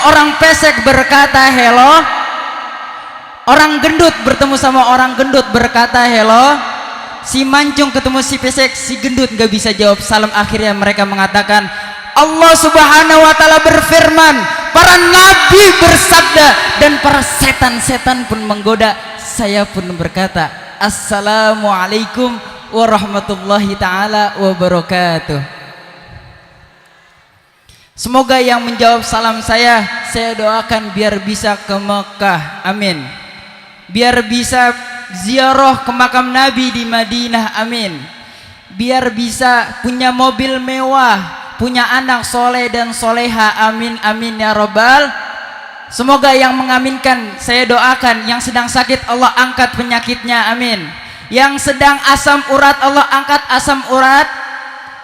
orang pesek berkata hello, orang gendut bertemu sama orang gendut berkata hello, si mancung ketemu si pesek, si gendut gak bisa jawab salam. Akhirnya mereka mengatakan, Allah subhanahu wa ta'ala berfirman, para nabi bersabda, dan para setan-setan pun menggoda. Saya pun berkata, assalamualaikum warahmatullahi ta'ala wabarakatuh. Semoga yang menjawab salam saya doakan biar bisa ke Mekah, amin. Biar bisa ziarah ke makam Nabi di Madinah, amin. Biar bisa punya mobil mewah, punya anak soleh dan soleha, amin amin ya robbal. Semoga yang mengaminkan saya doakan, yang sedang sakit Allah angkat penyakitnya, amin. Yang sedang asam urat Allah angkat asam urat,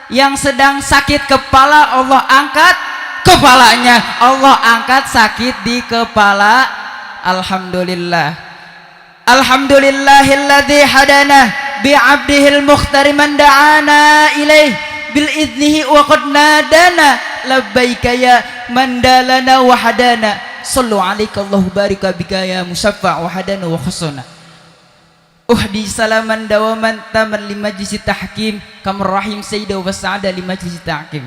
yang sedang sakit kepala Allah angkat kepalanya, Allah angkat sakit di kepala. Alhamdulillah, alhamdulillahilladzi hadana bi'abdihil mukhtari man da'ana ilaih bil idnihi wa qad nadana labbaika ya mandalana wa hadana sallu alaika Allahu barika bika ya musaffa wa hadana wa khusana uhdi salaman dawaman taman li majlis tahkim kamar rahim sayyida wa sa'ada li majlis tahkim.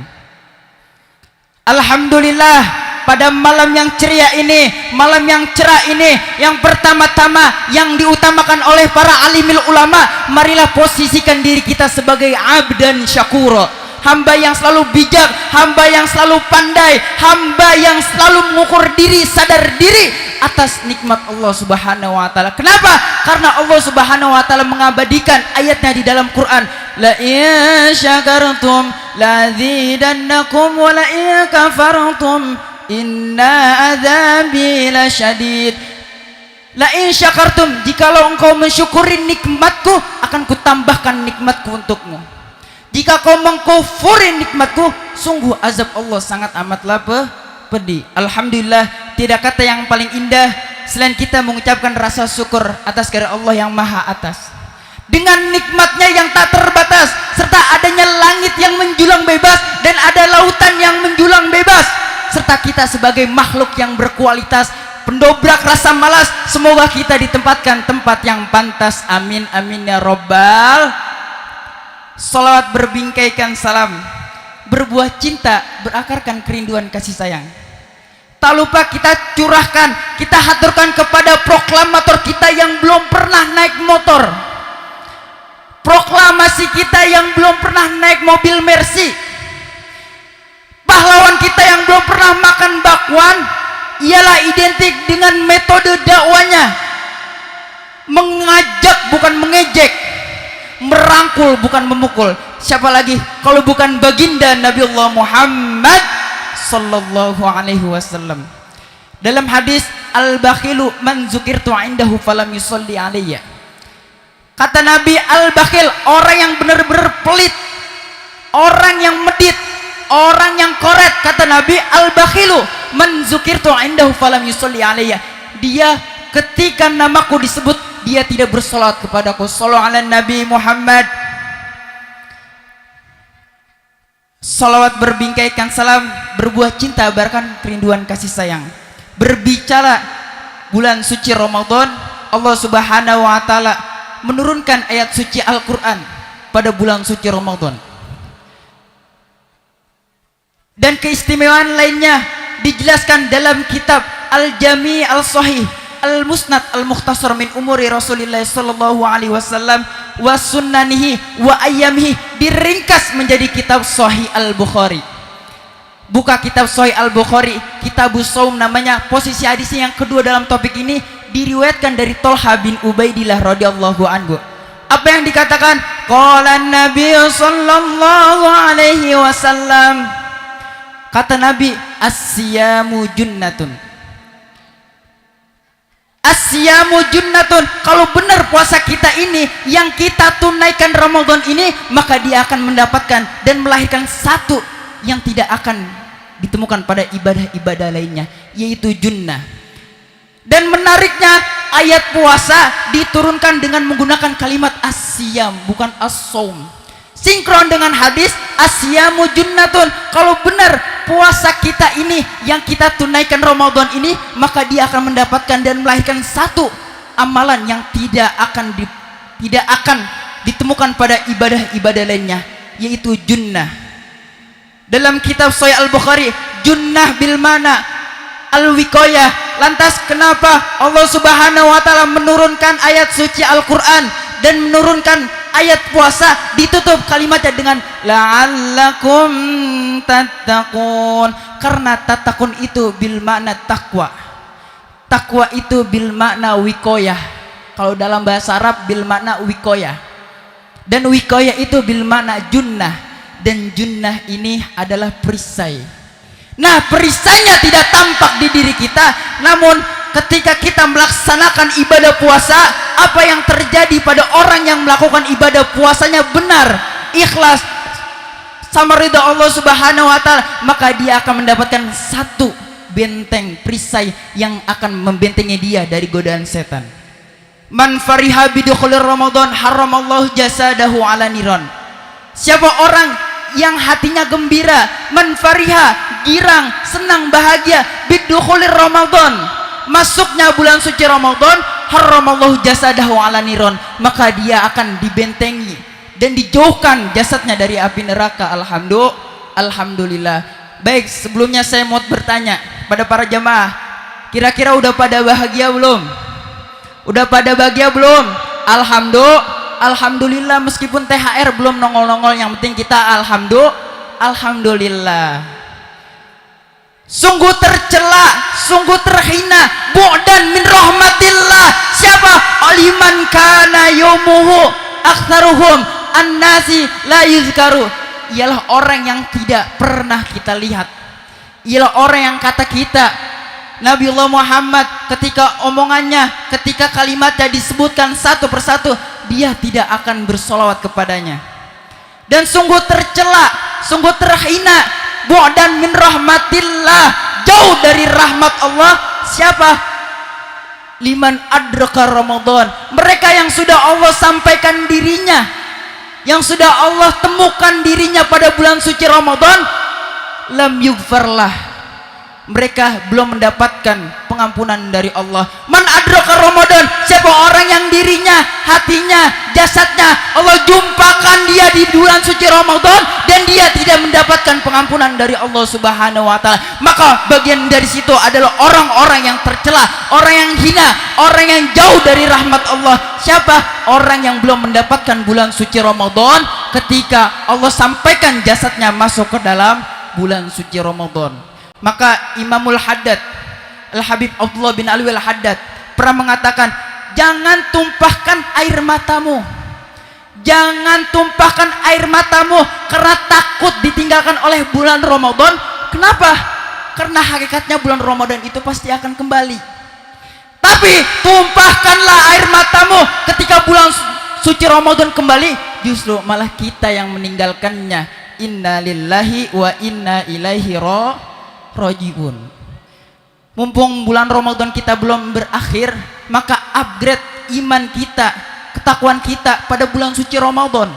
Alhamdulillah, pada malam yang ceria ini, malam yang cerah ini, yang pertama-tama yang diutamakan oleh para alimil ulama, marilah posisikan diri kita sebagai abdan syakura, hamba yang selalu bijak, hamba yang selalu pandai, hamba yang selalu mengukur diri, sadar diri atas nikmat Allah subhanahu wa ta'ala. Kenapa? Karena Allah subhanahu wa ta'ala mengabadikan ayatnya di dalam Quran, la in syakartum la zidannakum wa la in kafartum inna adzabi lasyadid. La in syakartum, jikalau engkau mensyukuri nikmatku, akan kutambahkan nikmatku untukmu. Jika kau mengkufuri nikmatku, sungguh azab Allah sangat amatlah pedih. Alhamdulillah, tidak kata yang paling indah selain kita mengucapkan rasa syukur atas kehadirat Allah yang maha atas, dengan nikmatnya yang tak terbatas, serta adanya langit yang menjulang bebas dan ada lautan yang menjulang bebas, serta kita sebagai makhluk yang berkualitas, pendobrak rasa malas, semoga kita ditempatkan tempat yang pantas, amin amin ya robbal. Salawat berbingkaikan salam, berbuah cinta, berakarkan kerinduan kasih sayang. Tak lupa kita curahkan, kita haturkan kepada proklamator kita yang belum pernah naik motor, proklamasi kita yang belum pernah naik mobil Mercy, pahlawan kita yang belum pernah makan bakwan. Ialah identik dengan metode dakwanya, mengajak bukan mengejek, merangkul bukan memukul. Siapa lagi kalau bukan baginda Nabi Allah Muhammad sallallahu alaihi wasallam. Dalam hadis, al-bakhilu man zukirtu indahu falam yusalli alayya. Kata Nabi, al-bakhil, orang yang benar-benar pelit, orang yang medit, orang yang koret. Kata Nabi, al-bakhilu man zukirtu indahu falam yusalli alayya. Dia ketika namaku disebut, dia tidak bersolat kepadaku. Sallallahu ala Nabi Muhammad. Salawat berbingkaikan salam, berbuah cinta, barakan kerinduan kasih sayang. Berbicara bulan suci Ramadan, Allah subhanahu wa ta'ala menurunkan ayat suci Al-Quran pada bulan suci Ramadan. Dan keistimewaan lainnya dijelaskan dalam kitab Al-Jami' Al-Sahih Al-Musnad Al-Mukhtasar min umuri Rasulillah sallallahu alaihi wasallam wa sunnanihi wa ayyamihi, diringkas menjadi kitab Sahih Al-Bukhari. Buka kitab Sahih Al-Bukhari, Kitabus Shaum namanya. Posisi hadisnya yang kedua dalam topik ini diriwayatkan dari Thalha bin Ubaidillah radhiyallahu anhu. Apa yang dikatakan? Qala Nabi sallallahu alaihi wasallam, kata Nabi, as-siyamu junnatun. Asyamu junnatun, kalau benar puasa kita ini yang kita tunaikan Ramadan ini, maka dia akan mendapatkan dan melahirkan satu yang tidak akan ditemukan pada ibadah-ibadah lainnya, yaitu junnah. Dan menariknya, ayat puasa diturunkan dengan menggunakan kalimat asyam, bukan as-saum. Sinkron dengan hadis asyamu junnatun, kalau benar puasa kita ini yang kita tunaikan Ramadan ini, maka dia akan mendapatkan dan melahirkan satu amalan yang tidak akan ditemukan pada ibadah-ibadah lainnya, yaitu junnah. Dalam kitab Sahih Al-Bukhari, junnah bil mana al-wiqayah. Lantas kenapa Allah Subhanahu wa taala menurunkan ayat suci Al-Qur'an dan menurunkan ayat puasa, ditutup kalimatnya dengan la'allakum tattaqun? Karena tattaqun itu bil makna takwa. Takwa itu bil makna wiqayah. Kalau dalam bahasa Arab bil makna wiqayah. Dan wiqayah itu bil makna junnah. Dan junnah ini adalah perisai. Nah, perisainya tidak tampak di diri kita, namun ketika kita melaksanakan ibadah puasa, apa yang terjadi pada orang yang melakukan ibadah puasanya benar, ikhlas, sama ridha Allah Subhanahu wa taala, maka dia akan mendapatkan satu benteng perisai yang akan membentengi dia dari godaan setan. Man fariha bidukhulir Ramadan haramallahu jasadahu ala niran. Siapa orang yang hatinya gembira, man fariha, girang, senang, bahagia bidukhulir Ramadan, masuknya bulan suci Ramadan, haramallahu jasadahu ala niran, maka dia akan dibentengi dan dijauhkan jasadnya dari api neraka. Alhamdulillah. Baik, sebelumnya saya mau bertanya pada para jamaah, kira-kira udah pada bahagia belum? Udah pada bahagia belum? Alhamdulillah, meskipun THR belum nongol-nongol, yang penting kita alhamdulillah. Sungguh tercela, sungguh terhina, bu'dan min rahmatillah. Siapa? Aliman kana yawmuhu aktsaruhum annasi la yuzkaru. Ialah orang yang tidak pernah kita lihat. Ialah orang yang kata kita, Nabiullah Muhammad, ketika omongannya, ketika kalimatnya disebutkan satu persatu, dia tidak akan bersolawat kepadanya. Dan sungguh tercela, sungguh terhina, bu'dan min rahmatillah, jauh dari rahmat Allah. Siapa? Liman adraka Ramadan, mereka yang sudah Allah sampaikan dirinya, yang sudah Allah temukan dirinya pada bulan suci Ramadan, lam yughfarlah, mereka belum mendapatkan pengampunan dari Allah. Man adraka Ramadan, siapa orang yang dirinya, hatinya, jasadnya Allah jumpakan dia di bulan suci Ramadan dan dia tidak mendapatkan pengampunan dari Allah Subhanahu wa taala, maka bagian dari situ adalah orang-orang yang tercela, orang yang hina, orang yang jauh dari rahmat Allah. Siapa? Orang yang belum mendapatkan bulan suci Ramadan ketika Allah sampaikan jasadnya masuk ke dalam bulan suci Ramadan. Maka Imamul Haddad, Al-Habib Abdullah bin Alwi Al-Haddad pernah mengatakan, jangan tumpahkan air matamu, jangan tumpahkan air matamu karena takut ditinggalkan oleh bulan Ramadan. Kenapa? Karena hakikatnya bulan Ramadan itu pasti akan kembali. Tapi tumpahkanlah air matamu ketika bulan suci Ramadan kembali, justru malah kita yang meninggalkannya. Inna lillahi wa inna ilaihi rojiun. Mumpung bulan Ramadan kita belum berakhir, maka upgrade iman kita, ketakwaan kita pada bulan suci Ramadan.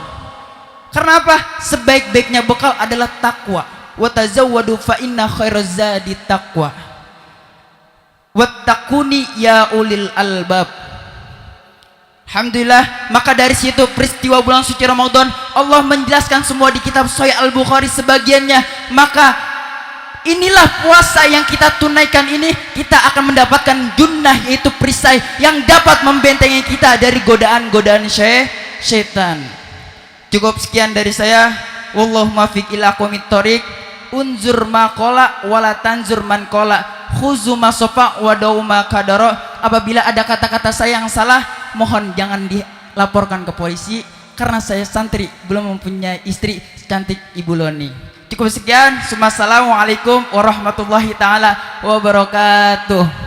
Karena apa? Sebaik-baiknya bekal adalah takwa. Wa tazawwadu fa inna khairaz zadi taqwa. Wattaquni ya ulil albab. Alhamdulillah, maka dari situ peristiwa bulan suci Ramadan Allah menjelaskan semua di kitab Sahih Al-Bukhari sebagiannya. Maka inilah puasa yang kita tunaikan ini, kita akan mendapatkan junnah, yaitu perisai yang dapat membentengi kita dari godaan-godaan syaitan. Cukup sekian dari saya. Wallahu muwaffiq ila aqwamit thoriq. Unzur ma qala wala tanzur man qala. Khuzu ma safa wa dauma kadara. Apabila ada kata-kata saya yang salah, mohon jangan dilaporkan ke polisi, karena saya santri belum mempunyai istri secantik Ibu Loni. Cukup sekian. Assalamualaikum warahmatullahi taala wabarakatuh.